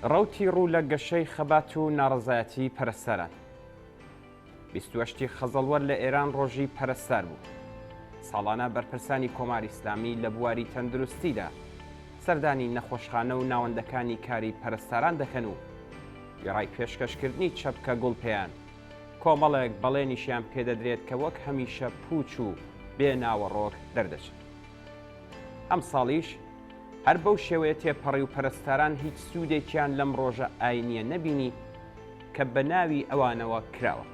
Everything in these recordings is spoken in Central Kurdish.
ڕەوتی ڕوو لە گەشەی خەبات و ناڕەزایەتی پەرستەران. 28 خەزەڵوەر لە ئێران ڕۆژی پەرستەر بوو. ساڵانە بەرپرسانی کۆماری ئیسلامی لە بواری تەندروستیدا سەردانی نەخۆشخانە و ناوەندەکانی کاری پەرستەران دەکەن و گێڕای پێشکەشکردنی چەپکە گوڵپێیان کۆمەڵێک بەڵێنیشیان پێدەدرێت کە وەک هەمیشە پوچ و بێ ناوەڕۆک دەردەچێت. ئەم ساڵیش هەر بەو شێوەیە تێپەڕی و پەرستەران هیچ سوودێکیان لەم ڕۆژە ئاینیە نەبینی کە بە ناوی ئەوانەوە کراوە.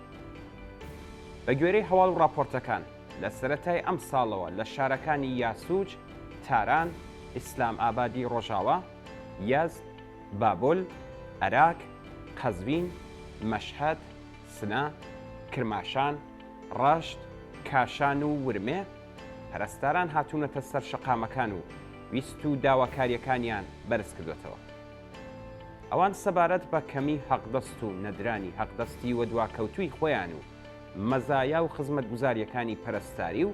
بە گوێرەی هەواڵ و راپۆرتەکان لە سەرەتای ئەم ساڵەوە لە شارەکانی یاسووج، تاران، ئیسلام ئابادی ڕۆژاوە، یەزد، بابل، عێراق، قەزوین، مەشهەد، سنە، کرماشان، ڕەشت، کاشان و ورمێ پەرستەران هاتوونەتە سەر شەقامەکان و ویست و داواکاریەکانیان بەرز کردوێتەوە. ئەوان سەبارەت بە کەمی حەقدەست و نەدرانی حەقدەستی و دواکەوتووی خۆیان و مەزایا و خزمەتگوزاریەکانی پەرستاری و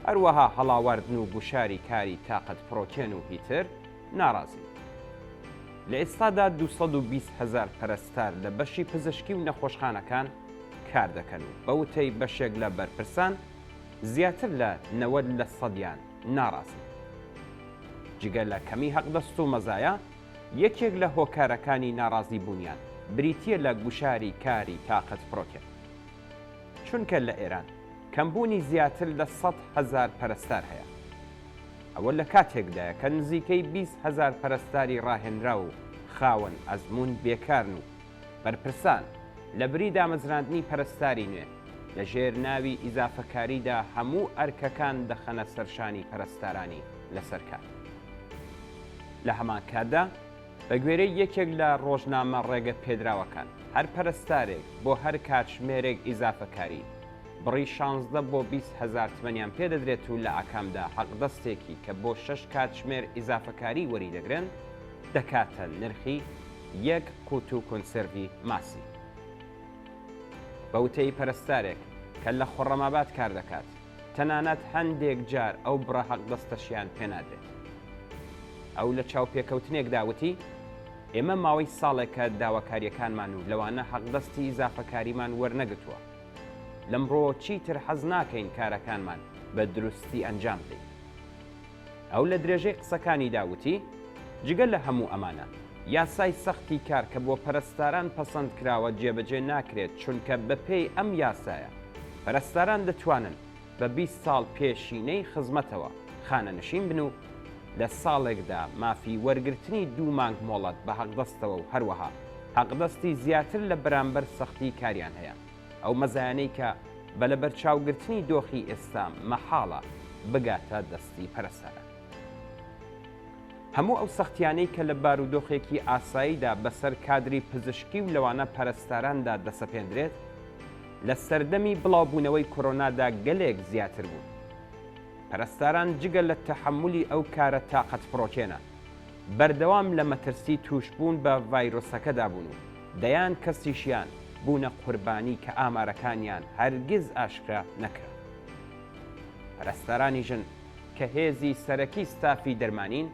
هەروەها هەڵاوەردن و گوشاری کاری تاقەت پڕۆکێن و هیتر ناڕازی. لە ئێستادا 220,000 پەرستار لە بەشی پزیشکی و نەخۆشخانەکان کار دەکەن و بە وتەی بەشێک لە بەرپرسان زیاتر لە 90% ناڕازن. جگە لە کەمی حەقدەست و مەزایە یەکێک لە هۆکارەکانی ناڕازی بوونیان بریتیە لە گوشاری کاری تاقەت پڕۆکێن. چونکە لە ئێران کەمبوونی زیاتر لە 100,000 پەرستار هەیە. ئەوە لە کاتێکدایە کە نزیکەی 20,000 پەرستاری ڕاهێنرا و خاوەن ئەزموون بێکارن و بەرپرسان لە بری دامەزراندنی پەرستاری نوێ لە ژێر ناوی ئیزافەکاریدا هەموو ئەرکەکان دەخەنە سەرشانی پەرستارانی لەسەرکار. لە هەمان کاتدا بە گوێرەی یەکێک لە ڕۆژنامە ڕێگە پێدراوەکان هەر پەرستارێک بۆ هەر کاتژمێرێک ئیزافەکاری بڕی 16 بۆ 20,000 تمەنیان پێدەدرێت و لە ئاکامدا حەقدەستێکی کە بۆ 6 کاتژمێر ئیزافەکاری وەریدەگرن دەکاتە نرخی 1 قوت و کۆنسێروی ماسی. بەوتەی پەرستارێک کە لە خۆڕەماباد کار دەکات تەنانەت هەندێک جار ئەو بڕە حەقدەستەشیان پێنادرێت. ئەو لە چاوپێکەوتنێک داوتی ئێمە ماوەی ساڵێکە داواکاریەکانمان و لەوانە حەقدەستی ئیزافەکاریمان وەرنەگرتووە. لەمڕۆ چیتر حەز ناکەین کارەکانمان بە دروستی ئەنجام بدەین. ئەو لە درێژەی قسەکانی داوتی جگە لە هەموو ئەمانە یاسای سەختی کار کە بۆ پەرستاران پەسەند کراوە جێبەجێ ناکرێت چونکە بەپێی ئەم یاسایە پەرستاران دەتوانن بە 20 ساڵ پێشینەی خزمەتەوە خانەنشین بن و لە ساڵێکدا مافی وەرگرتنی 2 مانگ مۆڵەت بە حەقدەستەوە و هەروەها حەقدەستی زیاتر لە بەرامبەر سەختی کاریان هەیە. ئەو مەزایانەی کە بە لە بەرچاوگرتنی دۆخی ئێستا مەحاڵە بگاتە دەستی پەرستاران. هەموو ئەو سەختیانەی کە لە بارودۆخێکی ئاساییدا بەسەر کادری پزیشکی و لەوانە پەرستاراندا دەسەپێندرێت لە سەردەمی بڵاوبوونەوەی کۆرۆنادا گەلێک زیاتر بوو. پەرستاران جگە لە تەحملی ئەو کارە تاقەت پڕۆکێنە بەردەوام لە مەترسی توشبوون بە ڤایرۆسەکەدا بوون و دەیان کەسیشیان بوونە قوربانی کە ئامارەکانیان هەرگیز ئاشکرا نەکرا. پەرستارانی ژن کە هێزی سەرەکی ستافی دەرمانین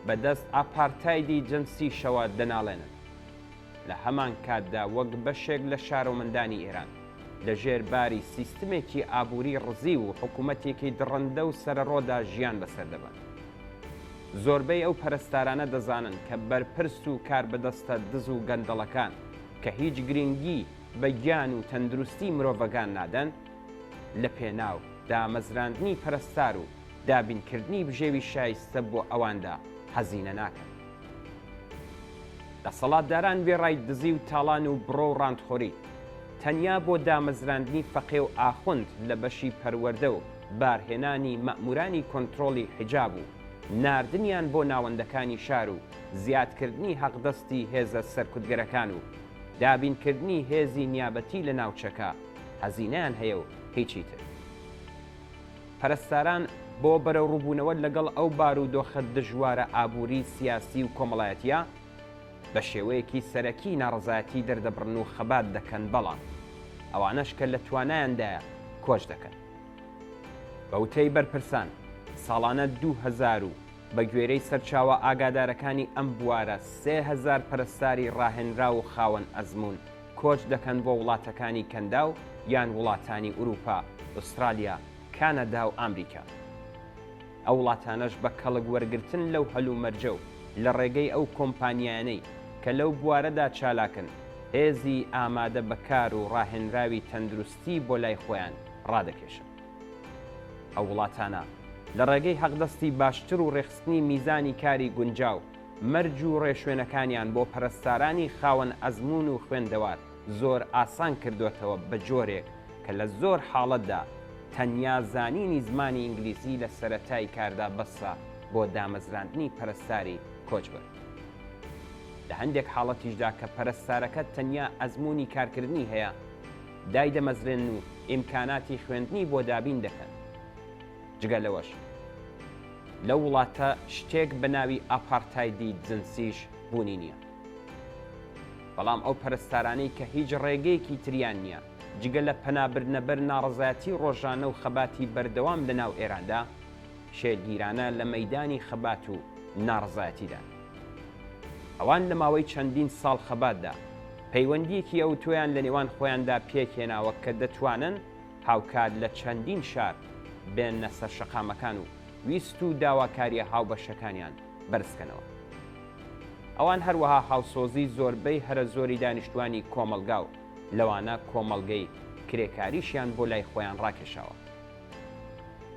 بەدەست ئاپارتایدی جنسی شەوە دەناڵێنن. لە هەمان کاتدا وەک بەشێک لە شارۆمەندانی ئێران لە ژێرباری سیستمێکی ئابووری ڕزی و حکوومەتێکی دڕندە و سەرڕۆدا ژیان بەسەر دەبن. زۆربەی ئەو پەرستارانە دەزانن کە بەرپرس و کار بەدەستە دز و گەندەڵەکان کە هیچ گرنگی بە گیان و تەندروستی مرۆڤەکان نادەن لە پێناو دامەزراندنی پەرستار و دابینکردنی بژێوی شایستە بۆ ئەواندا حەزینە ناکەن. دەسەڵاتداران بێڕای دزی و تاڵان و بڕۆ و ڕاندخۆری تەنیا بۆ دامەزراندنی فەقێ و ئاخوند لە بەشی پەروەردە و بارهێنانی مەئمورانی کۆنتڕۆڵی حیجاب و ناردنیان بۆ ناوەندەکانی شار و زیادکردنی حەقدەستی هێزە سەرکوتگەرەکان و دابینکردنی هێزی نیابەتی لە ناوچەکە هەزینەیان هەیە و هیچی تر. پەرستاران بۆ بەرەو ڕووبوونەوە لەگەڵ ئەو بارودۆخە دژوارە ئابووری سیاسی و کۆمەڵایەتیە بە شێوەیەکی سەرەکی ناڕەزایەتی دەردەبڕن و خەبات دەکەن، بەڵام ئەوانەش کە لە توانایاندایە کۆچ دەکەن. بەوتەی بەرپرسان ساڵانە 2000 بە گوێرەی سەرچاوە ئاگادارەکانی ئەم بوارە 3000 پەرستاری ڕاهێنرا و خاوەن ئەزمون کۆچ دەکەن بۆ وڵاتەکانی کەندا و یان وڵاتانی ئوروپا، ئوسترالیا، کانەدا و ئەمریکا. ئەو وڵاتانەش بە کەڵک وەرگرتن لەو هەلومەرجە و لە ڕێگەی ئەو کۆمپانیانەی کە لەو بوارەدا چالاکن هێزی ئامادە بەکار و ڕاهێنراوی تەندروستی بۆ لای خۆیان ڕادەکێشن. ئەو وڵاتانە لە ڕێگەی حەقدەستی باشتر و ڕێخستنی میزانی کاری گونجاو مەرج و ڕێشوێنەکانیان بۆ پەرستارانی خاوەن ئەزمون و خوێندەوار زۆر ئاسان کردوێتەوە بە جۆرێک کە لە زۆر حاڵەتدا تەنیا زانینی زمانی ئینگلیزی لە سەرەتای کاردا بەسە بۆ دامەزراندنی پەرستاری کۆچبەر. لە هەندێک حاڵەتیشدا کە پەرستارەکە تەنیا ئەزموونی کارکردنی هەیە دای دەمەزرێن و ئیمکاناتی خوێندنی بۆ دابین دەکەن. جگە لەوەش لە وڵاتە شتێک بە ناوی ئاپارتایدی جنسیش بوونی نییە. بەڵام ئەو پەرستارانەی کە هیچ ڕێگەیەکی تریان نییە جگە لە پەنابردنەبەر ناڕەزایەتی ڕۆژانە و خەباتی بەردەوام لە ناو ئێراندا شێرگیرانە لە مەیدانی خەبات و ناڕەزایەتیدا. ئەوان لە ماوەی چەندین ساڵ خەباتدا پەیوەندیەکی ئەو تۆیان لە نێوان خۆیاندا پێکهێناوە کە دەتوانن هاوکات لە چەندین شار بێنە سەر شەقامەکان و ویست و داواکاریە هاوبەشەکانیان بەرزکەنەوە. ئەوان هەروەها هاوسۆزی زۆربەی هەرە زۆری دانیشتوانی کۆمەلگا و لەوانە کۆمەڵگەی کرێکاریشیان بۆ لای خۆیان ڕاکێشاوە.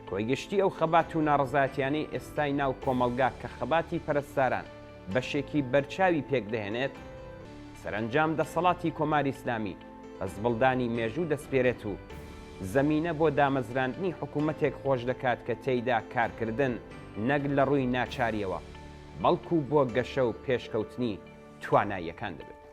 کۆیگەشتی ئەو خەبات و ناڕەزایەتیانەی ئێستای ناو کۆمەلگا کە خەباتی پەرستاران بەشێکی بەرچاوی پێک دەهێنێت سەرنجام دەسەڵاتی کۆماری ئیسلامی هەزبڵدانی مێژوو دەسپێرێت و زەمینە بۆ دامەزراندنی حکوومەتێک خۆش دەکات کە تێیدا کارکردن نەک لە ڕووی ناچاریەوە بەڵکو بۆ گەشە و پێشکەوتنی تواناییەکان دەبێت.